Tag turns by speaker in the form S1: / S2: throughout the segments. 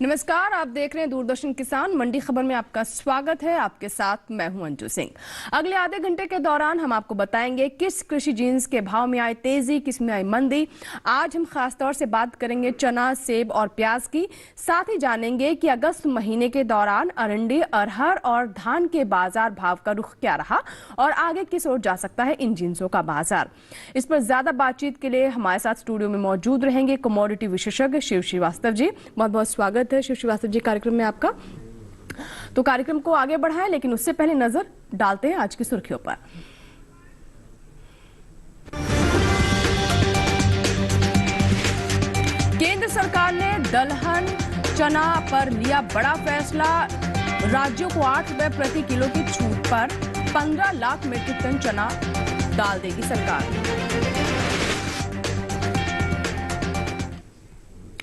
S1: नमस्कार, आप देख रहे हैं दूरदर्शन किसान मंडी खबर में आपका स्वागत है। आपके साथ मैं हूं अंजू सिंह। अगले आधे घंटे के दौरान हम आपको बताएंगे किस कृषि जिन्स के भाव में आई तेजी, किस में आई मंदी। आज हम खास तौर से बात करेंगे चना, सेब और प्याज की। साथ ही जानेंगे कि अगस्त महीने के दौरान अरंडी, अरहर और धान के बाजार भाव का रुख क्या रहा और आगे किस ओर जा सकता है इन जिन्सों का बाजार। इस पर ज्यादा बातचीत के लिए हमारे साथ स्टूडियो में मौजूद रहेंगे कमोडिटी विशेषज्ञ शिव श्रीवास्तव जी। बहुत बहुत स्वागत है शिव श्रीवास्तव जी कार्यक्रम में आपका। तो कार्यक्रम को आगे बढ़ाएं, लेकिन उससे पहले नजर डालते हैं आज की सुर्खियों पर। केंद्र सरकार ने दलहन चना पर लिया बड़ा फैसला। राज्यों को 8 रुपए प्रति किलो की छूट पर 15 लाख मीट्रिक टन चना डाल देगी सरकार।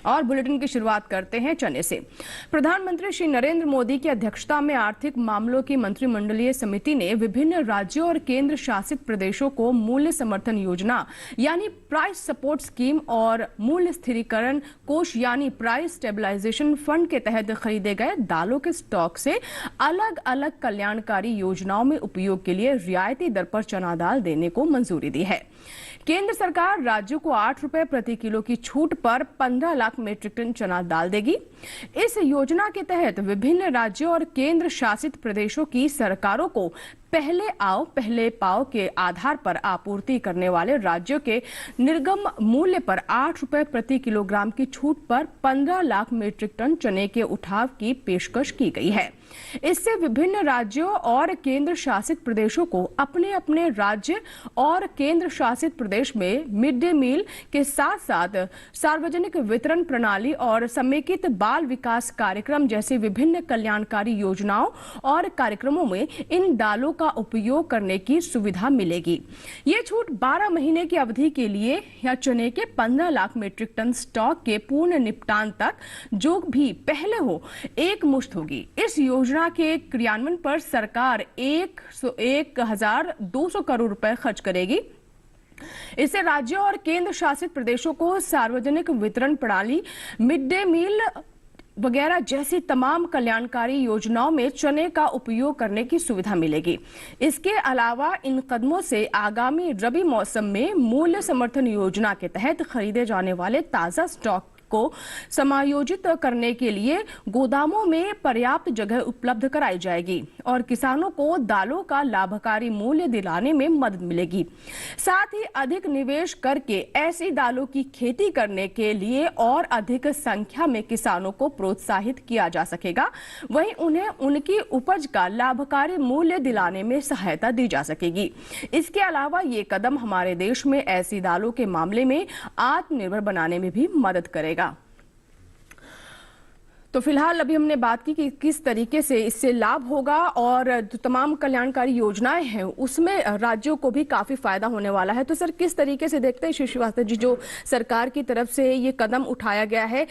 S1: और बुलेटिन की शुरुआत करते हैं चने से। प्रधानमंत्री श्री नरेंद्र मोदी की अध्यक्षता में आर्थिक मामलों की मंत्रिमंडलीय समिति ने विभिन्न राज्यों और केंद्र शासित प्रदेशों को मूल्य समर्थन योजना यानी प्राइस सपोर्ट स्कीम और मूल्य स्थिरीकरण कोष यानी प्राइस स्टेबलाइजेशन फंड के तहत खरीदे गए दालों के स्टॉक से अलग अलग कल्याणकारी योजनाओं में उपयोग के लिए रियायती दर पर चना दाल देने को मंजूरी दी है। केंद्र सरकार राज्यों को 8 रुपए प्रति किलो की छूट पर 15 लाख मीट्रिक टन चना दाल देगी। इस योजना के तहत विभिन्न राज्यों और केंद्र शासित प्रदेशों की सरकारों को पहले आओ पहले पाओ के आधार पर आपूर्ति करने वाले राज्यों के निर्गम मूल्य पर 8 रुपए प्रति किलोग्राम की छूट पर 15 लाख मीट्रिक टन चने के उठाव की पेशकश की गई है। इससे विभिन्न राज्यों और केंद्र शासित प्रदेशों को अपने अपने राज्य और केंद्र शासित प्रदेश में मिड डे मील के साथ साथ सार्वजनिक वितरण प्रणाली और समेकित बाल विकास कार्यक्रम जैसे विभिन्न कल्याणकारी योजनाओं और कार्यक्रमों में इन दालों का उपयोग करने की सुविधा मिलेगी। ये छूट 12 महीने की अवधि के लिए या चने के 15 लाख मीट्रिक टन स्टॉक के पूर्ण निपटान तक जो भी पहले हो एक मुश्त होगी। इस योजना के क्रियान्वयन पर सरकार 1,200 करोड़ रुपए खर्च करेगी। इससे राज्यों और केंद्र शासित प्रदेशों को सार्वजनिक वितरण प्रणाली, मिड डे मील वगैरह जैसी तमाम कल्याणकारी योजनाओं में चने का उपयोग करने की सुविधा मिलेगी। इसके अलावा इन कदमों से आगामी रबी मौसम में मूल्य समर्थन योजना के तहत खरीदे जाने वाले ताजा स्टॉक को समायोजित करने के लिए गोदामों में पर्याप्त जगह उपलब्ध कराई जाएगी और किसानों को दालों का लाभकारी मूल्य दिलाने में मदद मिलेगी। साथ ही अधिक निवेश करके ऐसी दालों की खेती करने के लिए और अधिक संख्या में किसानों को प्रोत्साहित किया जा सकेगा। वहीं उन्हें उनकी उपज का लाभकारी मूल्य दिलाने में सहायता दी जा सकेगी। इसके अलावा ये कदम हमारे देश में ऐसी दालों के मामले में आत्मनिर्भर बनाने में भी मदद करेगा। तो फिलहाल अभी हमने बात की कि किस तरीके से इससे लाभ होगा और जो तमाम कल्याणकारी योजनाएं हैं उसमें राज्यों को भी काफी फायदा होने वाला है। तो सर किस तरीके से देखते हैं शिव श्रीवास्तव जी, जो सरकार की तरफ से ये कदम उठाया गया है,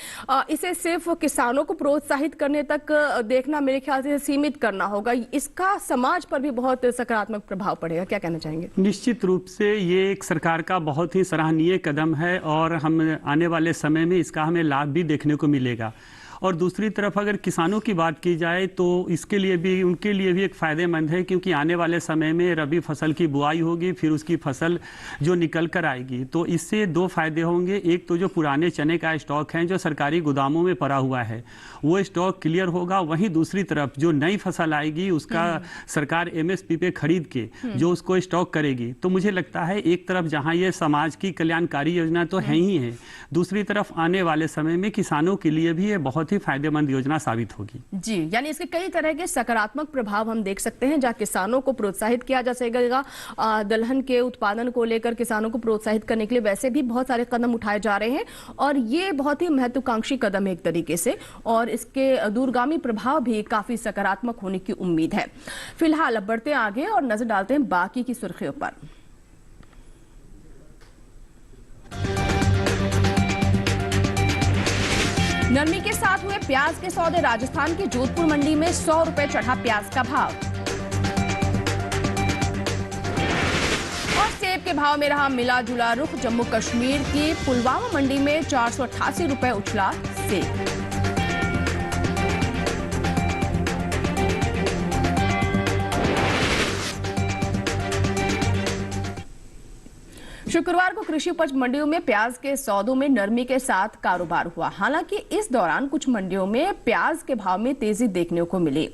S1: इसे सिर्फ किसानों को प्रोत्साहित करने तक देखना मेरे ख्याल से सीमित करना होगा, इसका समाज पर भी बहुत सकारात्मक प्रभाव पड़ेगा, क्या कहना चाहेंगे?
S2: निश्चित रूप से ये एक सरकार का बहुत ही सराहनीय कदम है और हम आने वाले समय में इसका हमें लाभ भी देखने को मिलेगा। और दूसरी तरफ अगर किसानों की बात की जाए तो इसके लिए भी उनके लिए भी एक फ़ायदेमंद है, क्योंकि आने वाले समय में रबी फसल की बुआई होगी, फिर उसकी फसल जो निकल कर आएगी, तो इससे 2 फायदे होंगे। एक तो जो पुराने चने का स्टॉक है जो सरकारी गोदामों में पड़ा हुआ है वो स्टॉक क्लियर होगा। वहीं दूसरी तरफ जो नई फसल आएगी उसका सरकार MSP पे खरीद के जो उसको स्टॉक करेगी। तो मुझे लगता है एक तरफ जहाँ ये समाज की कल्याणकारी योजना तो है ही है, दूसरी तरफ आने वाले समय में किसानों के लिए भी ये बहुत ही फायदेमंद योजना साबित होगी।
S1: जी, यानी इसके कई तरह के सकारात्मक प्रभाव हम देख सकते हैं, जहां किसानों को प्रोत्साहित किया जा सकेगा। दलहन के उत्पादन को लेकर किसानों को प्रोत्साहित करने के लिए वैसे भी बहुत सारे कदम उठाए जा रहे हैं और ये बहुत ही महत्वाकांक्षी कदम है एक तरीके से, और इसके दूरगामी प्रभाव भी काफी सकारात्मक होने की उम्मीद है। फिलहाल अब बढ़ते आगे और नजर डालते हैं बाकी की सुर्खियों पर। नरमी के साथ हुए प्याज के सौदे। राजस्थान की जोधपुर मंडी में 100 रुपए चढ़ा प्याज का भाव और सेब के भाव में रहा मिला जुला रुख। जम्मू कश्मीर की पुलवामा मंडी में 488 रुपए उछला सेब। शुक्रवार को कृषि उपज मंडियों में प्याज के सौदों में नरमी के साथ कारोबार हुआ। हालांकि इस दौरान कुछ मंडियों में प्याज के भाव में तेजी देखने को मिली।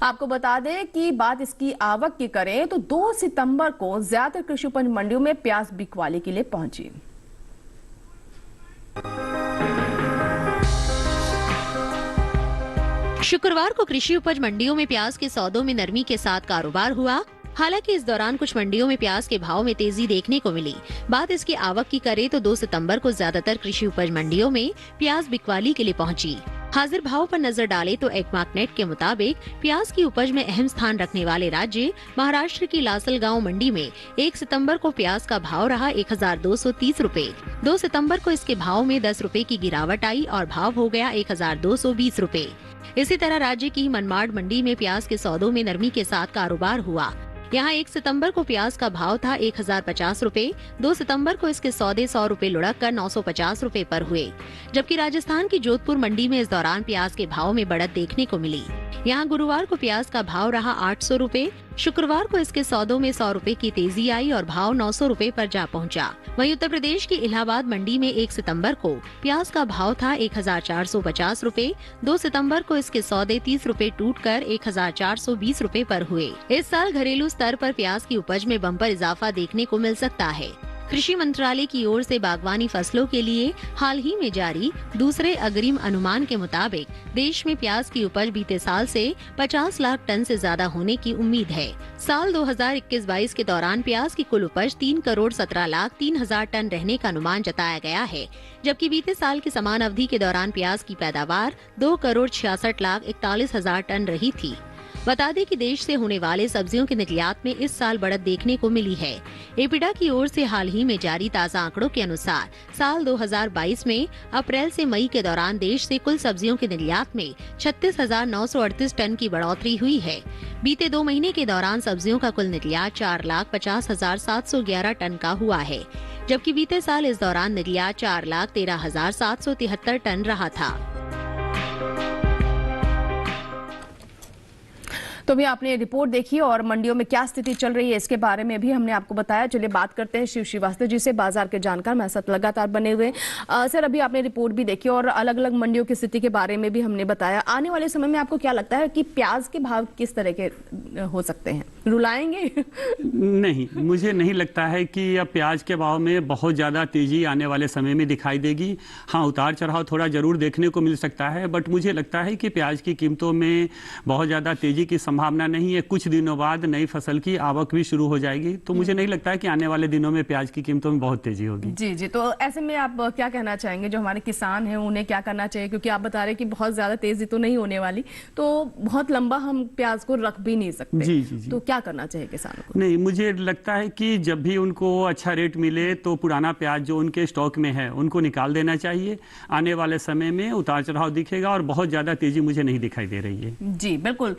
S1: आपको बता दें कि बात इसकी आवक की करें तो 2 सितंबर को ज्यादातर कृषि उपज मंडियों में प्याज बिकवाली के लिए पहुंची।
S3: शुक्रवार को कृषि उपज मंडियों में प्याज के सौदों में नरमी के साथ कारोबार हुआ। हालांकि इस दौरान कुछ मंडियों में प्याज के भाव में तेजी देखने को मिली। बात इसकी आवक की करें तो 2 सितंबर को ज्यादातर कृषि उपज मंडियों में प्याज बिकवाली के लिए पहुंची। हाजिर भाव पर नजर डालें तो एक्मार्कनेट के मुताबिक प्याज की उपज में अहम स्थान रखने वाले राज्य महाराष्ट्र की लासलगांव मंडी में 1 सितंबर को प्याज का भाव रहा 1230 रुपए। 2 सितंबर को इसके भाव में 10 रुपए की गिरावट आई और भाव हो गया 1220 रुपए। इसी तरह राज्य की मनमाड मंडी में प्याज के सौदों में नरमी के साथ कारोबार हुआ। यहाँ 1 सितंबर को प्याज का भाव था 1050 रुपए। 2 सितंबर को इसके सौदे 100 रुपए लुढ़क कर 950 रुपए पर हुए। जबकि राजस्थान की जोधपुर मंडी में इस दौरान प्याज के भाव में बढ़त देखने को मिली। यहाँ गुरुवार को प्याज का भाव रहा 800 रुपए। शुक्रवार को इसके सौदों में 100 रुपए की तेजी आई और भाव 900 रुपए पर जा पहुंचा। वहीं उत्तर प्रदेश की इलाहाबाद मंडी में 1 सितंबर को प्याज का भाव था 1450 रुपए। 2 सितंबर को इसके सौदे 30 रुपए टूटकर 1420 रुपए पर हुए। इस साल घरेलू स्तर पर प्याज की उपज में बम्पर इजाफा देखने को मिल सकता है। कृषि मंत्रालय की ओर से बागवानी फसलों के लिए हाल ही में जारी दूसरे अग्रिम अनुमान के मुताबिक देश में प्याज की उपज बीते साल से 50 लाख टन से ज्यादा होने की उम्मीद है। साल 2021-22 के दौरान प्याज की कुल उपज 3,17,03,000 टन रहने का अनुमान जताया गया है, जबकि बीते साल की समान अवधि के दौरान प्याज की पैदावार 2,66,41,000 टन रही थी। बता दें कि देश से होने वाले सब्जियों के निर्यात में इस साल बढ़त देखने को मिली है। एपिडा की ओर से हाल ही में जारी ताज़ा आंकड़ों के अनुसार साल 2022 में अप्रैल से मई के दौरान देश से कुल सब्जियों के निर्यात में 36,938 टन की बढ़ोतरी हुई है। बीते 2 महीने के दौरान सब्जियों का कुल निर्यात 4,50,711 टन का हुआ है, जबकि बीते साल इस दौरान निर्यात 4,13,773 टन रहा था।
S1: तो भी आपने रिपोर्ट देखी और मंडियों में क्या स्थिति चल रही है इसके बारे में भी हमने आपको बताया। चलिए बात करते हैं शिव श्रीवास्तव जी से, बाजार के जानकार हमारे साथ लगातार बने हुए। सर, अभी आपने रिपोर्ट भी देखी और अलग अलग मंडियों की स्थिति के बारे में भी हमने बताया। आने वाले समय में आपको क्या लगता है कि प्याज के भाव किस तरह के हो सकते हैं, रुलाएंगे?
S2: नहीं, मुझे नहीं लगता है कि अब प्याज के भाव में बहुत ज़्यादा तेजी आने वाले समय में दिखाई देगी। हाँ, उतार चढ़ाव थोड़ा जरूर देखने को मिल सकता है, बट मुझे लगता है कि प्याज की कीमतों में बहुत ज़्यादा तेजी की संभावना नहीं है। कुछ दिनों बाद नई फसल की आवक भी शुरू हो जाएगी, तो मुझे नहीं लगता है कि आने वाले दिनों में प्याज की कीमतों में बहुत तेजी होगी।
S1: जी जी, तो ऐसे में आप क्या कहना चाहेंगे जो हमारे किसान हैं उन्हें क्या करना चाहिए? क्योंकि आप बता रहे कि बहुत ज्यादा तेजी तो नहीं होने वाली, तो बहुत लंबा हम प्याज को रख भी नहीं सकते।
S2: जी जी जी।
S1: तो क्या करना चाहिए किसानों को?
S2: नहीं, मुझे लगता है कि जब भी उनको अच्छा रेट मिले तो पुराना प्याज जो उनके स्टॉक में है उनको निकाल देना चाहिए। आने वाले समय में उतार चढ़ाव दिखेगा और बहुत ज्यादा तेजी मुझे नहीं दिखाई दे रही है।
S1: जी बिल्कुल।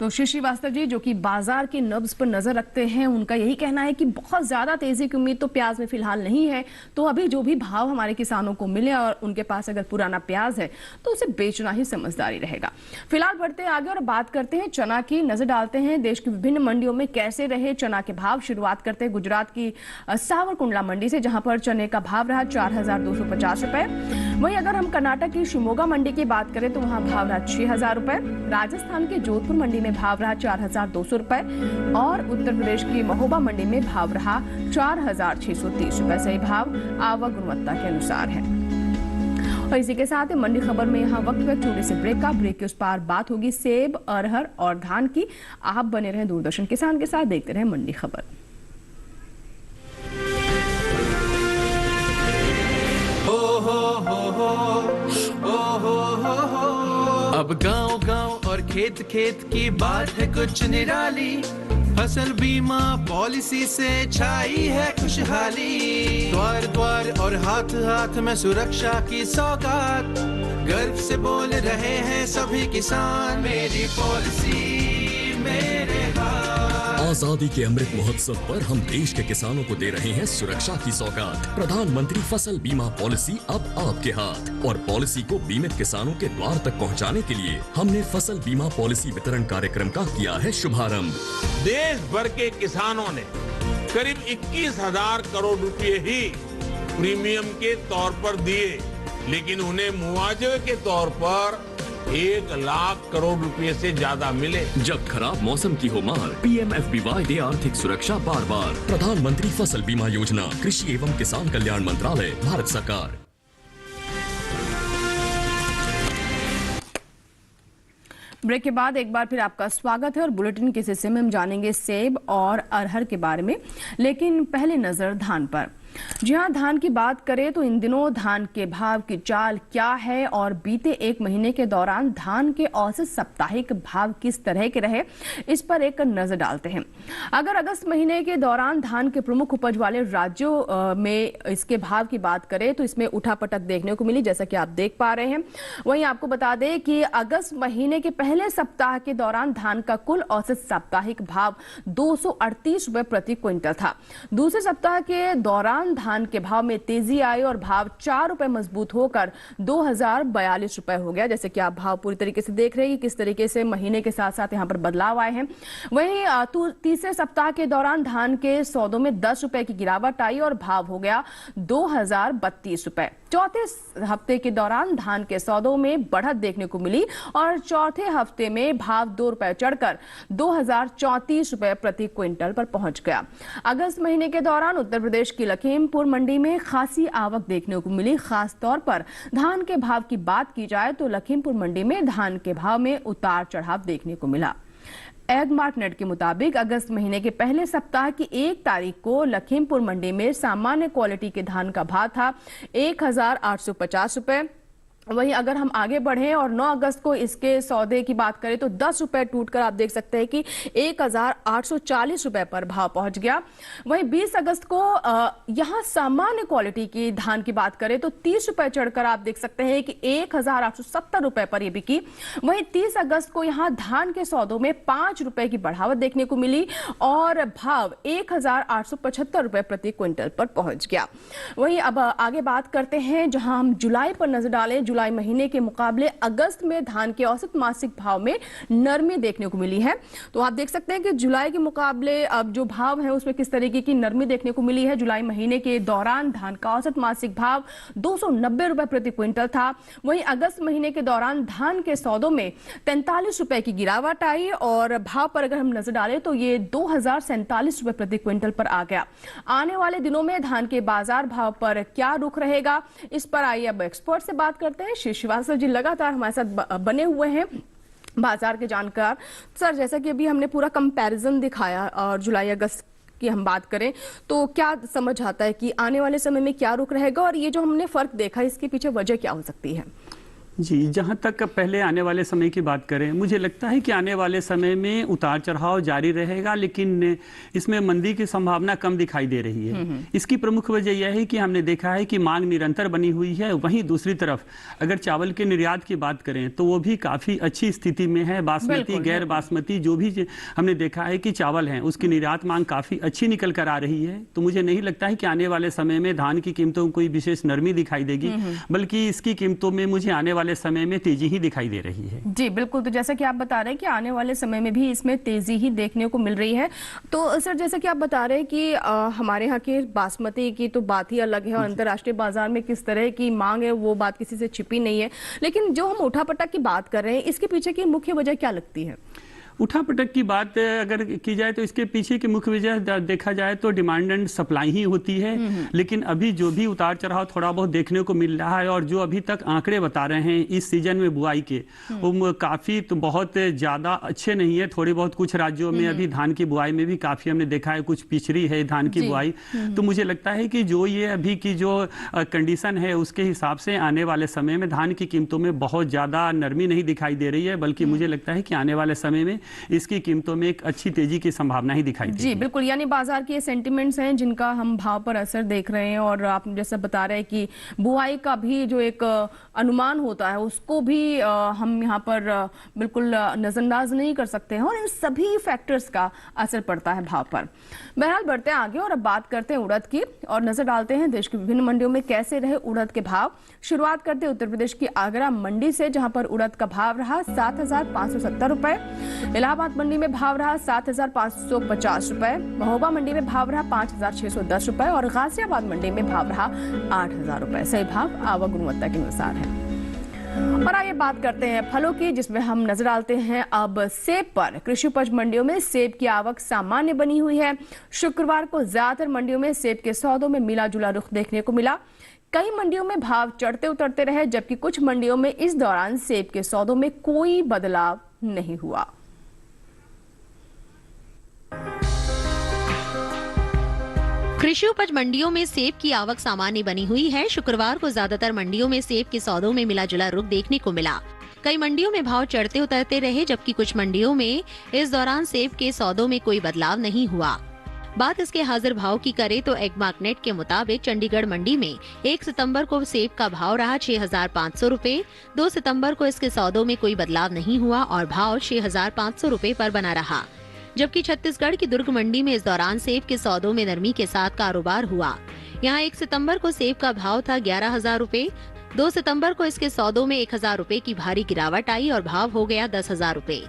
S1: तो शिव श्रीवास्तव जी जो कि बाजार की नब्ज पर नजर रखते हैं, उनका यही कहना है कि बहुत ज्यादा तेजी की उम्मीद तो प्याज में फिलहाल नहीं है। तो अभी जो भी भाव हमारे किसानों को मिले और उनके पास अगर पुराना प्याज है तो उसे बेचना ही समझदारी रहेगा। फिलहाल बढ़ते हैं आगे और बात करते हैं चना की। नजर डालते हैं देश की विभिन्न मंडियों में कैसे रहे चना के भाव। शुरुआत करते हैं गुजरात की सावरकुंडला मंडी से, जहां पर चने का भाव रहा 4,250 रुपए। वहीं अगर हम कर्नाटक की शिमोगा मंडी की बात करें तो वहां भाव रहा 6,000 रुपए। राजस्थान के जोधपुर मंडी में भाव रहा 4,200 रुपए और उत्तर प्रदेश की महोबा मंडी में भाव रहा 4,630 रुपए। सही भाव आवक गुणवत्ता के अनुसार है। और इसी के साथ मंडी खबर में यहाँ वक्त पर छोटे से ब्रेक का। ब्रेक के उस पार बात होगी सेब, अरहर और धान की। आप बने रहें दूरदर्शन किसान के साथ, देखते रहें मंडी खबर।
S4: अब गांव गांव और खेत खेत की बात है कुछ निराली। फसल बीमा पॉलिसी से छाई है खुशहाली। द्वार द्वार और हाथ हाथ में सुरक्षा की सौगात। गर्व से बोल रहे हैं सभी किसान, मेरी पॉलिसी मेरे हाथ।
S5: आजादी के अमृत महोत्सव पर हम देश के किसानों को दे रहे हैं सुरक्षा की सौगात। प्रधानमंत्री फसल बीमा पॉलिसी अब आपके हाथ। और पॉलिसी को बीमित किसानों के द्वार तक पहुंचाने के लिए हमने फसल बीमा पॉलिसी वितरण कार्यक्रम का किया है शुभारंभ।
S6: देश भर के किसानों ने करीब 21,000 करोड़ रुपए ही प्रीमियम के तौर पर दिए, लेकिन उन्हें मुआवजे के तौर पर 1 लाख करोड़ रुपए से ज्यादा मिले।
S5: जब खराब मौसम की हो मार, PMFBY दे आर्थिक सुरक्षा बार बार। प्रधानमंत्री फसल बीमा योजना, कृषि एवं किसान कल्याण मंत्रालय, भारत सरकार।
S1: ब्रेक के बाद एक बार फिर आपका स्वागत है और बुलेटिन के हिस्से में हम जानेंगे सेब और अरहर के बारे में, लेकिन पहले नजर धान पर। जी हां, धान की बात करें तो इन दिनों धान के भाव की चाल क्या है और बीते एक महीने के दौरान धान के औसत साप्ताहिक भाव किस तरह के रहे, इस पर एक नजर डालते हैं। अगर अगस्त महीने के दौरान धान के प्रमुख उपज वाले राज्यों में इसके भाव की बात करें तो इसमें उठापटक देखने को मिली, जैसा कि आप देख पा रहे हैं। वहीं आपको बता दें कि अगस्त महीने के पहले सप्ताह के दौरान धान का कुल औसत साप्ताहिक भाव 238 रुपए प्रति क्विंटल था। दूसरे सप्ताह के दौरान धान के भाव में तेजी आई और भाव 4 रुपए मजबूत होकर 2042 रुपए हो गया। जैसे कि आप भाव पूरी तरीके से देख रहे हैं कि किस तरीके से महीने के साथ साथ यहां पर बदलाव आए हैं। वहीं तीसरे सप्ताह के दौरान धान के सौदों में 10 रुपए की गिरावट आई और भाव हो गया 2032 रुपए। चौथे हफ्ते के दौरान धान के सौदों में बढ़त देखने को मिली और चौथे हफ्ते में भाव 2 रुपए चढ़कर 2034 रुपए प्रति क्विंटल पर पहुंच गया। अगस्त महीने के दौरान उत्तर प्रदेश की लखीमपुर मंडी में खासी आवक देखने को मिली। खास तौर पर धान के भाव की बात की जाए तो लखीमपुर मंडी में धान के भाव में उतार चढ़ाव देखने को मिला। एगमार्टनेट के मुताबिक अगस्त महीने के पहले सप्ताह की 1 तारीख को लखीमपुर मंडी में सामान्य क्वालिटी के धान का भाव था 1,850 रुपए। वहीं अगर हम आगे बढ़ें और 9 अगस्त को इसके सौदे की बात करें तो 10 रुपए टूटकर आप देख सकते हैं कि 1,840 रुपए पर भाव पहुंच गया। वहीं 20 अगस्त को यहां सामान्य क्वालिटी की धान की बात करें तो 30 रुपए चढ़कर आप देख सकते हैं कि 1,870 रुपए पर यह बिकी। वहीं 30 अगस्त को यहां धान के सौदों में 5 रुपए की बढ़ावट देखने को मिली और भाव 1,875 रुपए प्रति क्विंटल पर पहुंच गया। वहीं अब आगे बात करते हैं जहां हम जुलाई पर नजर डालें। जुलाई महीने के मुकाबले अगस्त में धान के औसत मासिक भाव में नरमी देखने को मिली है। तो आप देख सकते हैं कि जुलाई के मुकाबले अब जो भाव है उसमें किस तरीके की नरमी देखने को मिली है। जुलाई महीने के दौरान धान का औसत मासिक भाव 290 रुपए प्रति क्विंटल था। वहीं अगस्त महीने के दौरान धान के सौदों में 43 रुपए की गिरावट आई और भाव पर अगर हम नजर डालें तो ये 2,047 रुपए प्रति क्विंटल पर आ गया। आने वाले दिनों में धान के बाजार भाव पर क्या रुख रहेगा, इस पर आइए अब एक्सपर्ट से बात करते हैं। श्री श्रीवास्तव जी लगातार हमारे साथ बने हुए हैं, बाजार के जानकार। सर, जैसा कि अभी हमने पूरा कंपैरिजन दिखाया और जुलाई अगस्त की हम बात करें तो क्या समझ आता है कि आने वाले समय में क्या रुख रहेगा और ये जो हमने फर्क देखा इसके पीछे वजह क्या हो सकती है?
S2: जी, जहाँ तक पहले आने वाले समय की बात करें, मुझे लगता है कि आने वाले समय में उतार चढ़ाव जारी रहेगा, लेकिन इसमें मंदी की संभावना कम दिखाई दे रही है। इसकी प्रमुख वजह यह है कि हमने देखा है कि मांग निरंतर बनी हुई है। वहीं दूसरी तरफ अगर चावल के निर्यात की बात करें तो वो भी काफ़ी अच्छी स्थिति में है। बासमती, गैर बासमती जो भी हमने देखा है कि चावल है उसकी निर्यात मांग काफ़ी अच्छी निकल कर आ रही है। तो मुझे नहीं लगता है कि आने वाले समय में धान की कीमतों में कोई विशेष नरमी दिखाई देगी, बल्कि इसकी कीमतों में मुझे आने वाले समय में तेजी ही दिखाई दे रही है।
S1: जी बिल्कुल, तो जैसा कि आप बता रहे हैं कि आने वाले समय में भी इसमें तेजी ही देखने को मिल रही है। तो सर, जैसा कि आप बता रहे हैं कि हमारे यहाँ के बासमती की तो बात ही अलग है और अंतर्राष्ट्रीय बाजार में किस तरह की मांग है वो बात किसी से छिपी नहीं है, लेकिन जो हम उठापटक की बात कर रहे हैं इसके पीछे की मुख्य वजह क्या लगती है?
S2: उठापटक की बात अगर की जाए तो इसके पीछे की मुख्य वजह देखा जाए तो डिमांड एंड सप्लाई ही होती है। लेकिन अभी जो भी उतार चढ़ाव थोड़ा बहुत देखने को मिल रहा है और जो अभी तक आंकड़े बता रहे हैं इस सीजन में बुआई के, वो काफी तो बहुत ज्यादा अच्छे नहीं है। थोड़ी बहुत कुछ राज्यों में अभी धान की बुआई में भी काफी हमने देखा है कुछ पिछड़ी है धान की बुआई। तो मुझे लगता है कि जो ये अभी की जो कंडीशन है उसके हिसाब से आने वाले समय में धान की कीमतों में बहुत ज्यादा नरमी नहीं दिखाई दे रही है, बल्कि मुझे लगता है कि आने वाले समय में इसकी कीमतों में एक अच्छी तेजी की संभावना ही दिखाई देती है।
S1: जी बिल्कुल, यानी बाजार के सेंटिमेंट्स हैं जिनका हम भाव पर असर देख रहे हैं और आप जैसा बता रहे हैं कि बुआई का भी जो एक अनुमान होता है उसको भी हम यहाँ पर बिल्कुल नजरअंदाज नहीं कर सकते हैं और इन सभी फैक्टर्स का असर पड़ता है भाव पर। बहरहाल बढ़ते हैं आगे और अब बात करते हैं उड़द की और नजर डालते हैं देश की विभिन्न मंडियों में कैसे रहे उड़द के भाव। शुरुआत करते हैं उत्तर प्रदेश की आगरा मंडी से, जहां पर उड़द का भाव रहा 7,570 रुपए। इलाहाबाद मंडी में भाव रहा 7,550 रुपए, महोबा मंडी में भाव रहा 5,610 रुपए और गाजियाबाद मंडी में भाव रहा 8,000 रुपए। सही भाव आवक गुणवत्ता के अनुसार है। और आइए बात करते हैं फलों की, जिसमें हम नजर डालते हैं अब सेब पर। कृषि उपज मंडियों में सेब की आवक सामान्य बनी हुई है। शुक्रवार को ज्यादातर मंडियों में सेब के सौदों में मिला जुला रुख देखने को मिला। कई मंडियों में भाव चढ़ते उतरते रहे, जबकि कुछ मंडियों में इस दौरान सेब के सौदों में कोई बदलाव नहीं हुआ।
S3: कृषि उपज मंडियों में सेब की आवक सामान्य बनी हुई है। शुक्रवार को ज्यादातर मंडियों में सेब के सौदों में मिला जुला रुख देखने को मिला। कई मंडियों में भाव चढ़ते उतरते रहे, जबकि कुछ मंडियों में इस दौरान सेब के सौदों में कोई बदलाव नहीं हुआ। बात इसके हाजिर भाव की करें तो एग्मार्कनेट के मुताबिक चंडीगढ़ मंडी में 1 सितंबर को सेब का भाव रहा 6,500 रुपए। 2 सितंबर को इसके सौदों में कोई बदलाव नहीं हुआ और भाव 6,500 रुपए पर बना रहा। जबकि छत्तीसगढ़ की दुर्ग मंडी में इस दौरान सेब के सौदों में नरमी के साथ कारोबार हुआ। यहाँ 1 सितंबर को सेब का भाव था 11,000 रुपए। 2 सितंबर को इसके सौदों में 1,000 रुपए की भारी गिरावट आई और भाव हो गया 10,000 रुपए।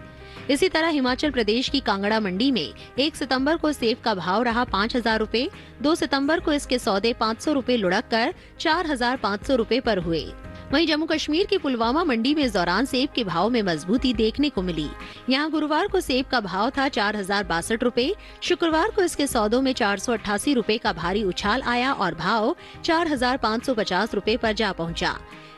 S3: इसी तरह हिमाचल प्रदेश की कांगड़ा मंडी में 1 सितंबर को सेब का भाव रहा 5,000 रुपए। 2 सितंबर को इसके सौदे 500 रुपए लुढ़क कर 4,500 रुपए पर हुए। वहीं जम्मू कश्मीर की पुलवामा मंडी में इस दौरान सेब के भाव में मजबूती देखने को मिली। यहां गुरुवार को सेब का भाव था 4,062 रुपए। शुक्रवार को इसके सौदों में 488 रुपए का भारी उछाल आया और भाव 4,550 रुपए पर जा पहुंचा।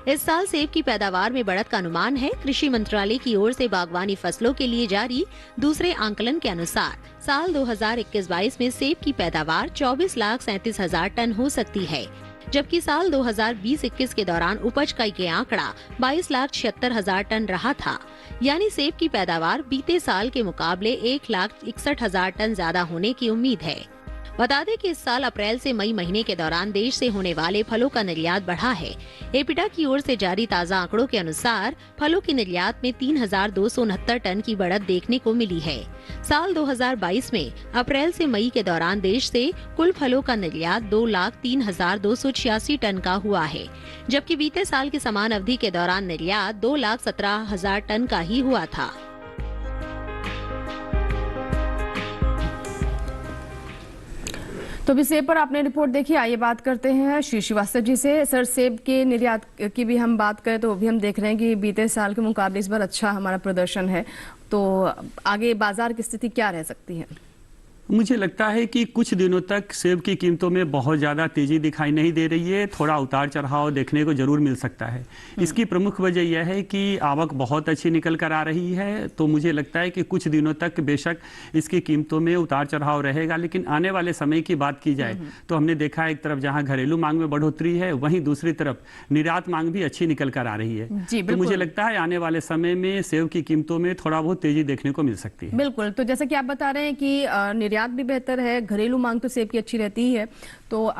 S3: इस साल सेब की पैदावार में बढ़त का अनुमान है। कृषि मंत्रालय की ओर से बागवानी फसलों के लिए जारी दूसरे आंकलन के अनुसार साल 2021-22 में सेब की पैदावार 24,37,000 टन हो सकती है, जबकि साल 2020-21 के दौरान उपज का ये आंकड़ा 22,76,000 टन रहा था। यानी सेब की पैदावार बीते साल के मुकाबले 1,61,000 टन ज्यादा होने की उम्मीद है। बता दें कि इस साल अप्रैल से मई महीने के दौरान देश से होने वाले फलों का निर्यात बढ़ा है। एपिडा की ओर से जारी ताज़ा आंकड़ों के अनुसार फलों के निर्यात में 3,269 टन की बढ़त देखने को मिली है। साल 2022 में अप्रैल से मई के दौरान देश से कुल फलों का निर्यात 2,03,286 टन का हुआ है, जबकि बीते साल के समान अवधि के दौरान निर्यात 2,17,000 टन का ही हुआ था।
S1: तो अभी सेब पर आपने रिपोर्ट देखी। आइए बात करते हैं श्री श्रीवास्तव जी से। सर, सेब के निर्यात की भी हम बात करें तो अभी हम देख रहे हैं कि बीते साल के मुकाबले इस बार अच्छा हमारा प्रदर्शन है, तो आगे बाजार की स्थिति क्या रह सकती है?
S2: मुझे लगता है कि कुछ दिनों तक सेब की कीमतों में बहुत ज़्यादा तेज़ी दिखाई नहीं दे रही है। थोड़ा उतार चढ़ाव देखने को जरूर मिल सकता है। इसकी प्रमुख वजह यह है कि आवक बहुत अच्छी निकल कर आ रही है, तो मुझे लगता है कि कुछ दिनों तक बेशक इसकी कीमतों में उतार चढ़ाव रहेगा। लेकिन आने वाले समय की बात की जाए तो हमने देखा एक तरफ जहाँ घरेलू मांग में बढ़ोतरी है, वहीं दूसरी तरफ निर्यात मांग भी अच्छी निकल कर आ रही है। तो मुझे लगता है आने वाले समय में सेब की कीमतों में थोड़ा बहुत तेजी देखने को मिल सकती है।
S1: बिल्कुल। तो जैसा कि आप बता रहे हैं कि निर्यात भी बेहतर है, घरेलू मांग तो सेब की अच्छी रहती ही है, तो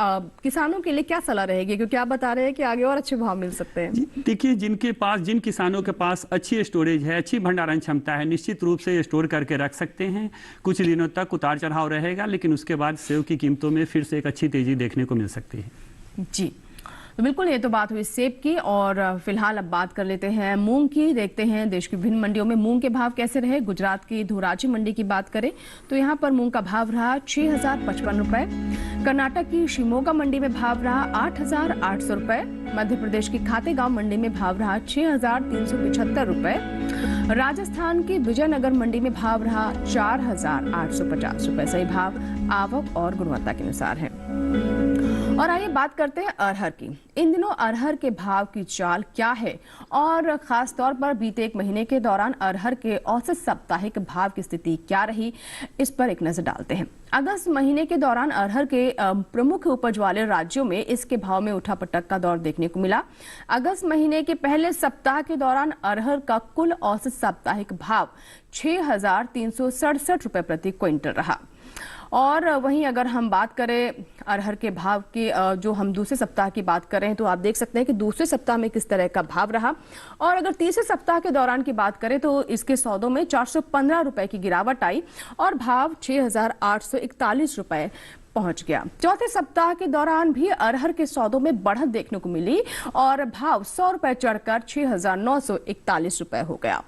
S1: किसानों के लिए क्या सलाह रहेगी, क्योंकि आप बता रहे हैं कि आगे और अच्छे भाव मिल सकते हैं?
S2: देखिए, जिन किसानों के पास अच्छी स्टोरेज है, अच्छी भंडारण क्षमता है, निश्चित रूप से स्टोर करके रख सकते हैं। कुछ दिनों तक उतार चढ़ाव रहेगा, लेकिन उसके बाद सेब की कीमतों में फिर से एक अच्छी तेजी देखने को मिल सकती है।
S1: जी, तो बिल्कुल ये तो बात हुई सेब की। और फिलहाल अब बात कर लेते हैं मूंग की। देखते हैं देश की विभिन्न मंडियों में मूंग के भाव कैसे रहे। गुजरात की धोराजी मंडी की बात करें तो यहाँ पर मूंग का भाव रहा 6,055 रुपए। कर्नाटक की शिमोगा मंडी में भाव रहा 8,800 रुपए। मध्य प्रदेश की खातेगांव मंडी में भाव रहा 6,375 रुपए। राजस्थान की विजयनगर मंडी में भाव रहा 4,850 रुपए। सही भाव आवक और गुणवत्ता के अनुसार है। और आइए बात करते हैं अरहर की। इन दिनों अरहर के भाव की चाल क्या है और खास तौर पर बीते एक महीने के दौरान अरहर के औसत साप्ताहिक भाव की स्थिति क्या रही, इस पर एक नजर डालते हैं। अगस्त महीने के दौरान अरहर के प्रमुख उपज वाले राज्यों में इसके भाव में उठापटक का दौर देखने को मिला। अगस्त महीने के पहले सप्ताह के दौरान अरहर का कुल औसत साप्ताहिक भाव 6,367 रुपए प्रति क्विंटल रहा। और वहीं अगर हम बात करें अरहर के भाव की, जो हम दूसरे सप्ताह की बात कर रहे हैं, तो आप देख सकते हैं कि दूसरे सप्ताह में किस तरह का भाव रहा। और अगर तीसरे सप्ताह के दौरान की बात करें तो इसके सौदों में 415 रुपए की गिरावट आई और भाव 6,841 रुपए पहुंच गया। चौथे सप्ताह के दौरान भी अरहर के सौदों में बढ़त देखने को मिली और भाव 100 रुपए चढ़कर 6,941 रुपए हो गया।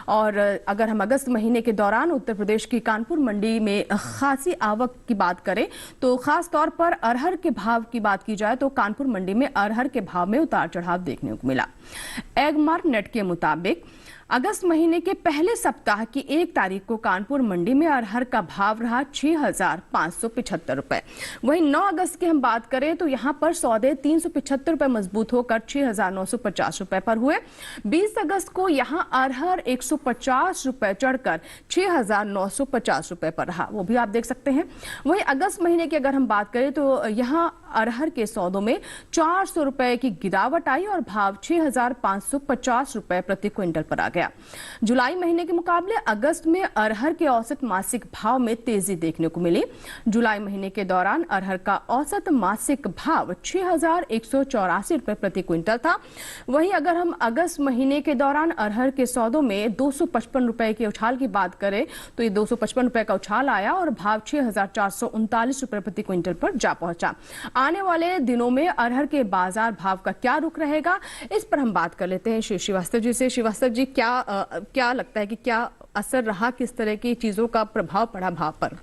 S1: और अगर हम अगस्त महीने के दौरान उत्तर प्रदेश की कानपुर मंडी में खासी आवक की बात करें तो खास तौर पर अरहर के भाव की बात की जाए तो कानपुर मंडी में अरहर के भाव में उतार चढ़ाव देखने को मिला। एगमार्क नेट के मुताबिक अगस्त महीने के पहले सप्ताह की 1 तारीख को कानपुर मंडी में अरहर का भाव रहा 6,575 रुपए। वहीं 9 अगस्त की हम बात करें तो यहां पर सौदे 375 रुपए मजबूत होकर 6,950 रुपए पर हुए। 20 अगस्त को यहां अरहर 150 रुपए चढ़कर 6,950 रुपए पर रहा, वो भी आप देख सकते हैं। वहीं अगस्त महीने की अगर हम बात करें तो यहां अरहर के सौदों में 400 रुपए की गिरावट आई और भाव 6,550 रुपए प्रति क्विंटल पर आ गया। जुलाई महीने के मुकाबले अगस्त में अरहर के औसत मासिक भाव में तेजी देखने को मिली। जुलाई महीने के दौरान अरहर का औसत मासिक भाव 6,184 रुपए प्रति क्विंटल था। वहीं अगर हम अगस्त महीने के दौरान अरहर के सौदों में 255 रुपए के उछाल की बात करें तो ये 255 रुपए का उछाल आया और भाव 6,439 रुपए प्रति क्विंटल पर जा पहुंचा। आने वाले दिनों में अरहर के बाजार भाव का क्या रुख रहेगा, इस पर हम बात कर लेते हैं श्री श्रीवास्तव जी से। श्रीवास्तव जी, क्या लगता है कि क्या असर रहा, किस तरह की चीजों का प्रभाव पड़ा भाव पर?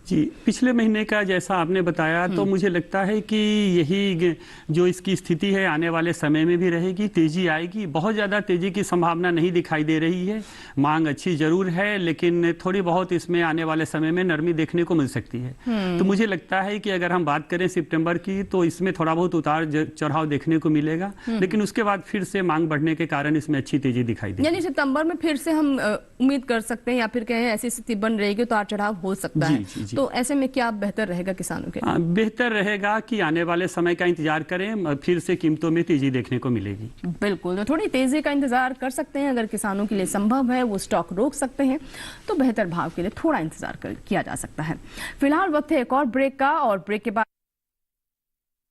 S2: जी, पिछले महीने का जैसा आपने बताया तो मुझे लगता है कि यही जो इसकी स्थिति है आने वाले समय में भी रहेगी, तेजी आएगी। बहुत ज़्यादा तेजी की संभावना नहीं दिखाई दे रही है। मांग अच्छी जरूर है लेकिन थोड़ी बहुत इसमें आने वाले समय में नरमी देखने को मिल सकती है। तो मुझे लगता है कि अगर हम बात करें सितंबर की तो इसमें थोड़ा बहुत उतार चढ़ाव देखने को मिलेगा, लेकिन उसके बाद फिर से मांग बढ़ने के कारण इसमें अच्छी तेजी दिखाई देगी।
S1: यानी सितंबर में फिर से हम उम्मीद कर सकते हैं या फिर कहें ऐसी स्थिति बन रहेगी, उतार चढ़ाव हो सकता है। तो ऐसे में क्या बेहतर रहेगा किसानों के?
S2: बेहतर रहेगा कि आने वाले समय का इंतजार करें, फिर से कीमतों में तेजी देखने को मिलेगी।
S1: बिल्कुल, तो थोड़ी तेजी का इंतजार कर सकते हैं। अगर किसानों के लिए संभव है वो स्टॉक रोक सकते हैं तो बेहतर भाव के लिए थोड़ा इंतजार किया जा सकता है। फिलहाल वक्त है एक और ब्रेक का, और ब्रेक के बाद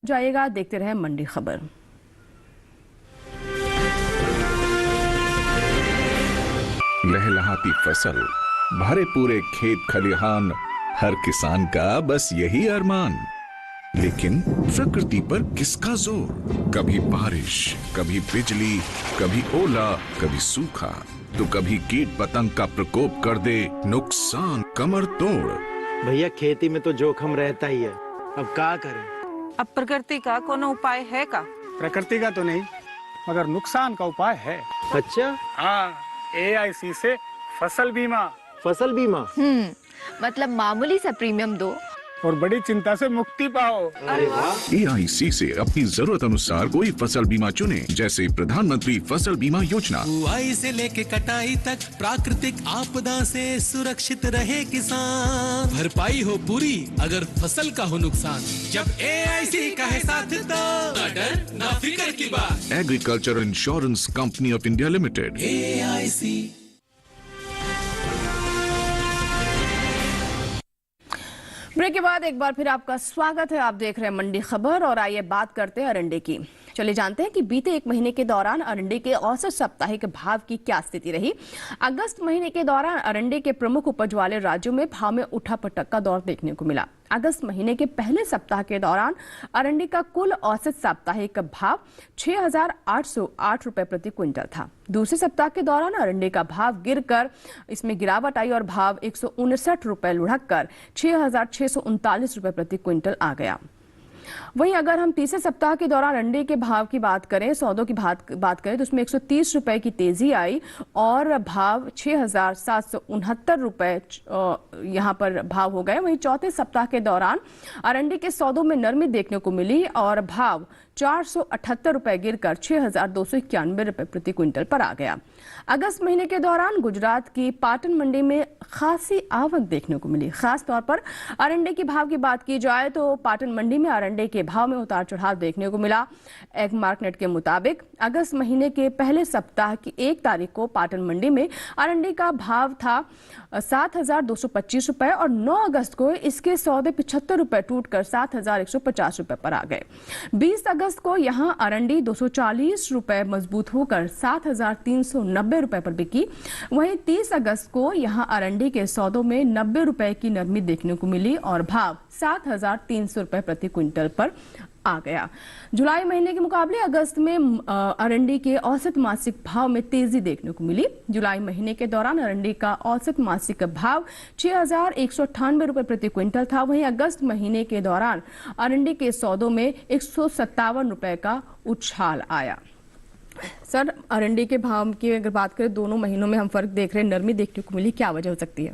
S1: जाएगा। देखते रहे मंडी खबर।
S7: लहलहाती फसल, भरे पूरे खेत खलिहान, हर किसान का बस यही अरमान। लेकिन प्रकृति पर किसका जोर? कभी बारिश, कभी बिजली, कभी ओला, कभी सूखा, तो कभी कीट पतंग का प्रकोप कर दे नुकसान कमर तोड़।
S8: भैया खेती में तो जोखम रहता ही है, अब क्या करें?
S9: अब प्रकृति का कोनो उपाय है का?
S10: प्रकृति का तो नहीं, मगर नुकसान का उपाय है।
S8: अच्छा?
S10: हाँ, AIC से फसल बीमा।
S8: फसल बीमा?
S11: मतलब मामूली सा प्रीमियम दो
S10: और बड़ी चिंता से मुक्ति पाओ।
S8: अरे वाह!
S7: AIC से अपनी जरूरत अनुसार कोई फसल बीमा चुने, जैसे प्रधानमंत्री फसल बीमा योजना।
S4: बुआई से लेके कटाई तक प्राकृतिक आपदा से सुरक्षित रहे किसान। भरपाई हो पूरी अगर फसल का हो नुकसान, जब AIC का है साथ तो ना डर ना फिक्र की बात।
S7: Agriculture insurance company of India limited,
S4: AIC।
S1: Break के बाद एक बार फिर आपका स्वागत है। आप देख रहे हैं मंडी खबर और आइए बात करते हैं अरंडे की। चलिए जानते हैं कि बीते एक महीने के दौरान अरंडे के औसत साप्ताहिक भाव की क्या स्थिति रही। अगस्त महीने के दौरान अरंडे के प्रमुख उपज वाले राज्यों में भाव में उठापटक का दौर देखने को मिला। अगस्त महीने के पहले सप्ताह के दौरान अरंडी का कुल औसत साप्ताहिक भाव 6,808 रुपए प्रति क्विंटल था। दूसरे सप्ताह के दौरान अरंडी का भाव गिरकर इसमें गिरावट आई और भाव 159 रुपए लुढ़क कर 6,639 रुपए प्रति क्विंटल आ गया। वहीं अगर हम तीसरे सप्ताह के दौरान अंडे के भाव की बात करें, सौदों की बात करें तो उसमें 130 रुपए की तेजी आई और भाव 6,769 रुपए यहां पर भाव हो गए। वहीं चौथे सप्ताह के दौरान अरंडी के सौदों में नरमी देखने को मिली और भाव 478 रुपए गिरकर 6,291 रुपए प्रति क्विंटल पर आ गया। अगस्त महीने के दौरान गुजरात की पाटन मंडी में खासी आवक देखने को मिली। खास तौर पर अरंडे के भाव की बात की जाए तो पाटन मंडी में अरंडे के भाव में उतार चढ़ाव देखने को मिला। एगमार्क नेट के मुताबिक अगस्त महीने के पहले सप्ताह की 1 तारीख को पाटन मंडी में अरंडे का भाव था 7,225 रुपए और 9 अगस्त को इसके सौदे 75 रुपए टूटकर 7,150 रुपए पर आ गए। 20 अगस्त अगस्त को यहां अरंडी 240 रुपए मजबूत होकर 7,390 रुपए पर बिकी। वहीं 30 अगस्त को यहां अरंडी के सौदों में 90 रुपए की नरमी देखने को मिली और भाव 7,300 रुपए प्रति क्विंटल पर आ गया। जुलाई महीने के मुकाबले अगस्त में अरंडी के औसत मासिक भाव में तेजी देखने को मिली। जुलाई महीने के दौरान अरंडी का औसत मासिक भाव 6,198 रुपए प्रति क्विंटल था। वहीं अगस्त महीने के दौरान अरंडी के सौदों में 157 रुपए का उछाल आया। सर, अरंडी के भाव की अगर बात करें, दोनों महीनों में हम फर्क देख रहे हैं, नरमी देखने को मिली, क्या वजह हो सकती है?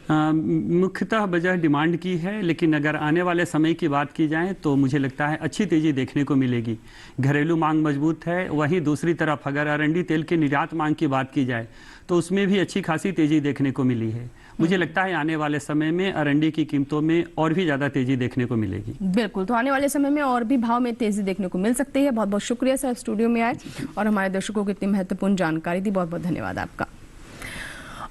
S2: मुख्यतः वजह डिमांड की है, लेकिन अगर आने वाले समय की बात की जाए तो मुझे लगता है अच्छी तेजी देखने को मिलेगी। घरेलू मांग मजबूत है। वहीं दूसरी तरफ अगर अरंडी तेल के निर्यात मांग की बात की जाए तो उसमें भी अच्छी खासी तेजी देखने को मिली है। मुझे लगता है आने वाले समय में अरंडी की कीमतों में और भी ज्यादा तेजी देखने को मिलेगी।
S1: बिल्कुल, तो आने वाले समय में और भी भाव में तेजी देखने को मिल सकती है। बहुत बहुत शुक्रिया सर, स्टूडियो में आए और हमारे दर्शकों को इतनी महत्वपूर्ण जानकारी दी। बहुत बहुत धन्यवाद आपका।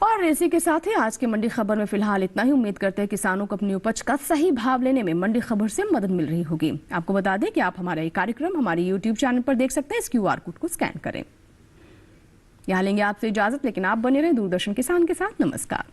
S1: और इसी के साथ ही आज की मंडी खबर में फिलहाल इतना ही। उम्मीद करते हैं किसानों को अपनी उपज का सही भाव लेने में मंडी खबर से मदद मिल रही होगी। आपको बता दें कि आप हमारा ये कार्यक्रम हमारे YouTube चैनल पर देख सकते हैं। इस QR कोड को स्कैन करें। यहाँ लेंगे आपसे इजाजत, लेकिन आप बने रहे दूरदर्शन किसान के साथ। नमस्कार।